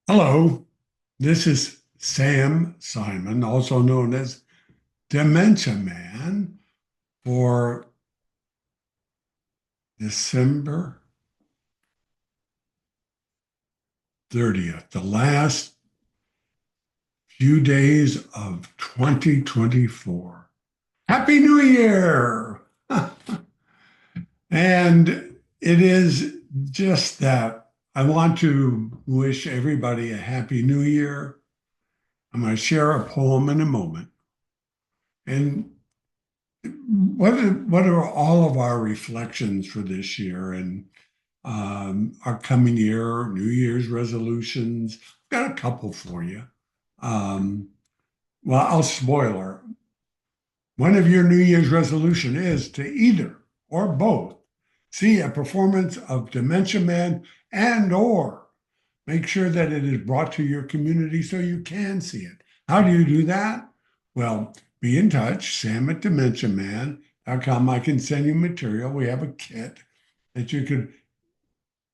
Hello, this is Sam Simon, also known as Dementia Man, for December 30th, the last few days of 2024. Happy New Year! And it is just that I want to wish everybody a Happy New Year. I'm going to share a poem in a moment. And what are all of our reflections for this year and our coming year, New Year's resolutions? I've got a couple for you. Um, well, I'll spoiler. One of your New Year's resolution is to either or both see a performance of Dementia Man and or make sure that it is brought to your community so you can see it. How do you do that? Well, be in touch, Sam at DementiaMan.com. I can send you material. We have a kit that you could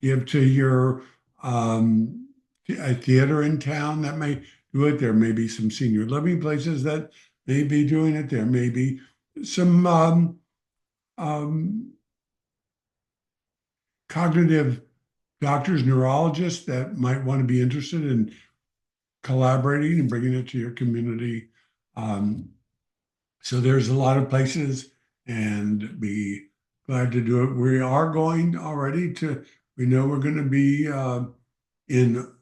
give to your a theater in town that may do it. There may be some senior living places that may be doing it. There may be some um, cognitive doctors, neurologists that might want to be interested in collaborating and bringing it to your community. Um, so there's a lot of places, and be glad to do it. We are going already to. We know we're going to be in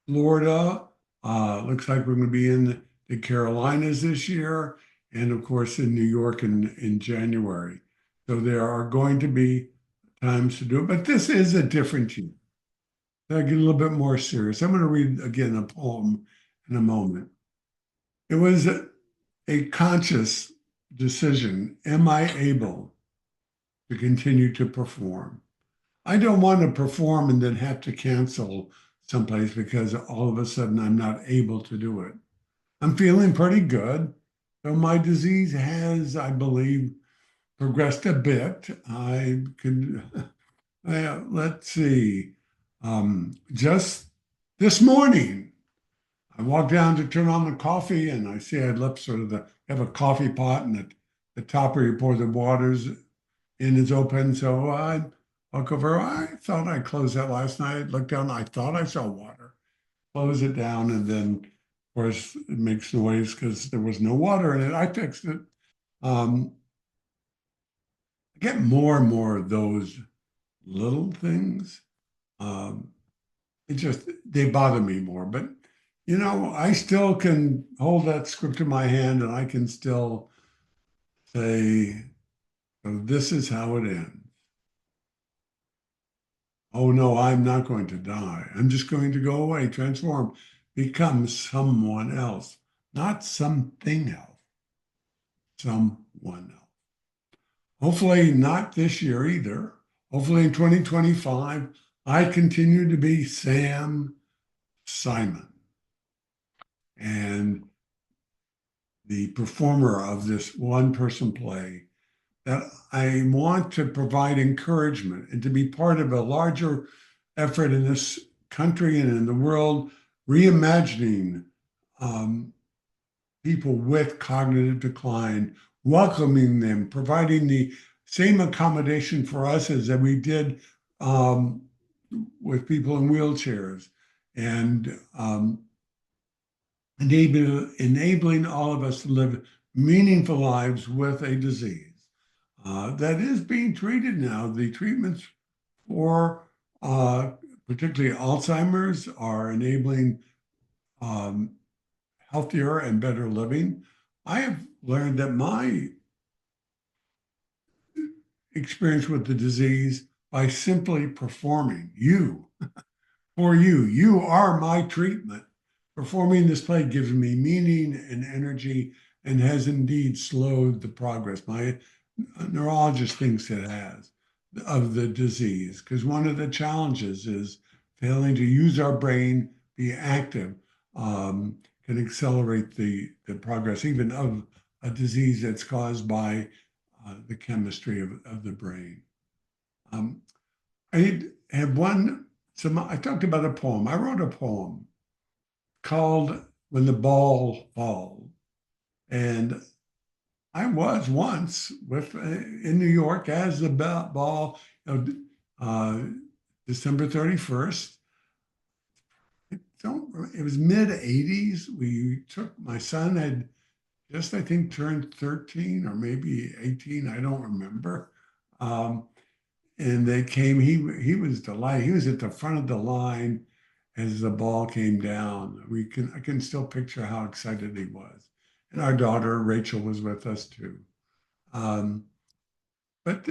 Florida. Looks like we're going to be in the Carolinas this year, and of course in New York in January. So there are going to be times to do it, but this is a different year. I get a little bit more serious. I'm going to read again a poem in a moment. It was a conscious decision. Am I able to continue to perform? I don't want to perform and then have to cancel someplace because all of a sudden I'm not able to do it. I'm feeling pretty good. Though my disease has, I believe, progressed a bit. I could, let's see, just this morning, I walked down to turn on the coffee and I see I left sort of have a coffee pot and the top where you pour the waters in is open. So I walk over. I thought I closed that last night. Looked down. I thought I saw water. Close it down. And then, of course, it makes noise because there was no water in it. I fixed it. Um, I get more and more of those little things. Um, they bother me more. But I still can hold that script in my hand and I can still say, "So this is how it ends. Oh no, I'm not going to die. I'm just going to go away, transform, become someone else, not something else, someone else." Hopefully not this year either. Hopefully in 2025, I continue to be Sam Simon and the performer of this one person play, that I want to provide encouragement and to be part of a larger effort in this country and in the world, reimagining um, people with cognitive decline, welcoming them, providing the same accommodation for us as that we did um, with people in wheelchairs, and enabling all of us to live meaningful lives with a disease that is being treated now. The treatments for particularly Alzheimer's are enabling um, healthier and better living. I have learned that my experience with the disease by simply performing, you are my treatment. Performing this play gives me meaning and energy and has indeed slowed the progress. My neurologist thinks it has of the disease, because one of the challenges is failing to use our brain, be active, can accelerate the progress even of a disease that's caused by the chemistry of the brain. Um, I have one, I talked about a poem. I wrote a poem called When the Ball Falls. And I was once with in New York as the ball, uh, December 31st. It was mid 80s. We took, my son had just, I think, turned 13 or maybe 18. I don't remember. Um, and they came, he was delighted. He was at the front of the line as the ball came down. I can still picture how excited he was. And our daughter, Rachel, was with us too. Um, but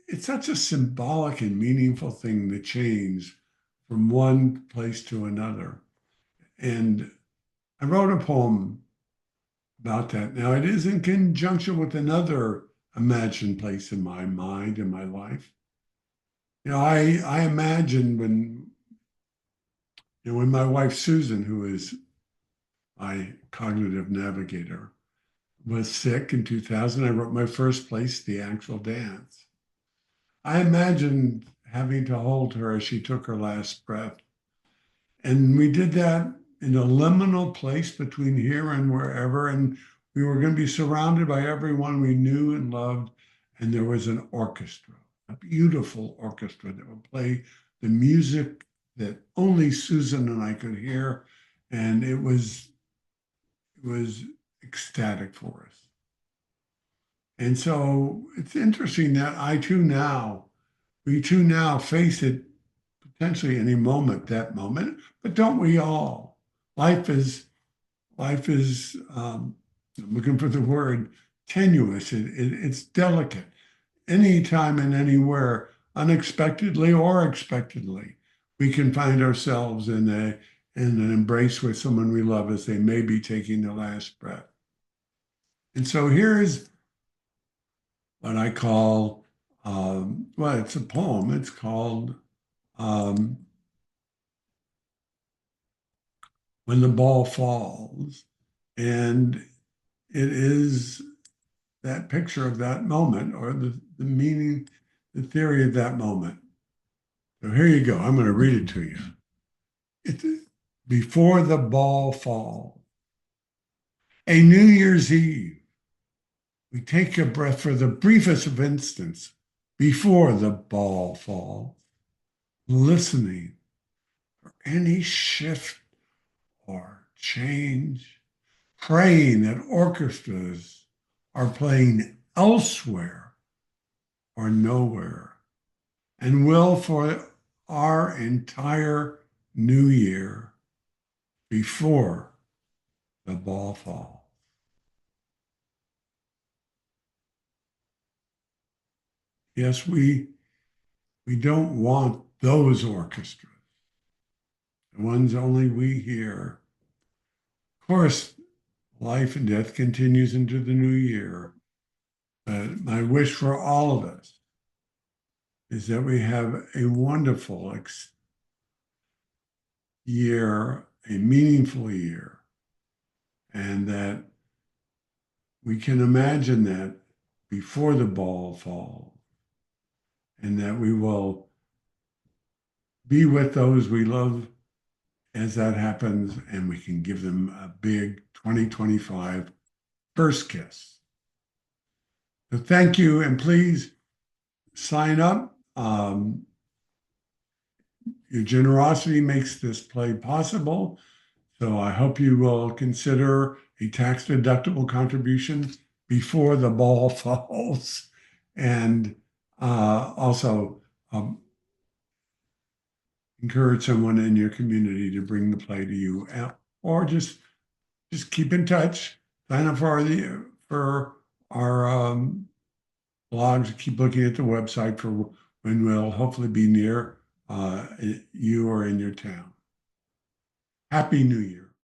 it's such a symbolic and meaningful thing to change from one place to another. And I wrote a poem about that. Now, it is in conjunction with another imagined place in my mind, in my life. I imagine when my wife Susan, who is my cognitive navigator, was sick in 2000, I wrote my first place, The Actual Dance. I imagined having to hold her as she took her last breath. And we did that in a liminal place between here and wherever. And we were going to be surrounded by everyone we knew and loved. And there was an orchestra, a beautiful orchestra that would play the music that only Susan and I could hear. And it was ecstatic for us. And so it's interesting that we too now face it potentially any moment, that moment, but don't we all? Life is, I'm looking for the word, tenuous. It's delicate. Anytime and anywhere, unexpectedly or expectedly, we can find ourselves in an embrace with someone we love as they may be taking their last breath. And so here's what I call, well, it's a poem. It's called When the Ball Falls. And it is that picture of that moment, or the meaning, the theory of that moment. So here you go. I'm going to read it to you. It's before the ball falls. A New Year's Eve. We take a breath for the briefest of instants before the ball falls, listening for any shift or change, praying that orchestras are playing elsewhere or nowhere, and will for our entire new year before the ball falls. Yes, we don't want those orchestras, the ones only we hear. Of course, life and death continues into the new year. But my wish for all of us is that we have a wonderful year, a meaningful year, and that we can imagine that before the ball falls, and that we will be with those we love as that happens, and we can give them a big 2025 first kiss. So thank you, and please sign up. Your generosity makes this play possible. So I hope you will consider a tax-deductible contribution before the ball falls, and also encourage someone in your community to bring the play to you, or just keep in touch. Sign up for our blogs. Keep looking at the website for when we'll hopefully be near you or in your town. Happy New Year.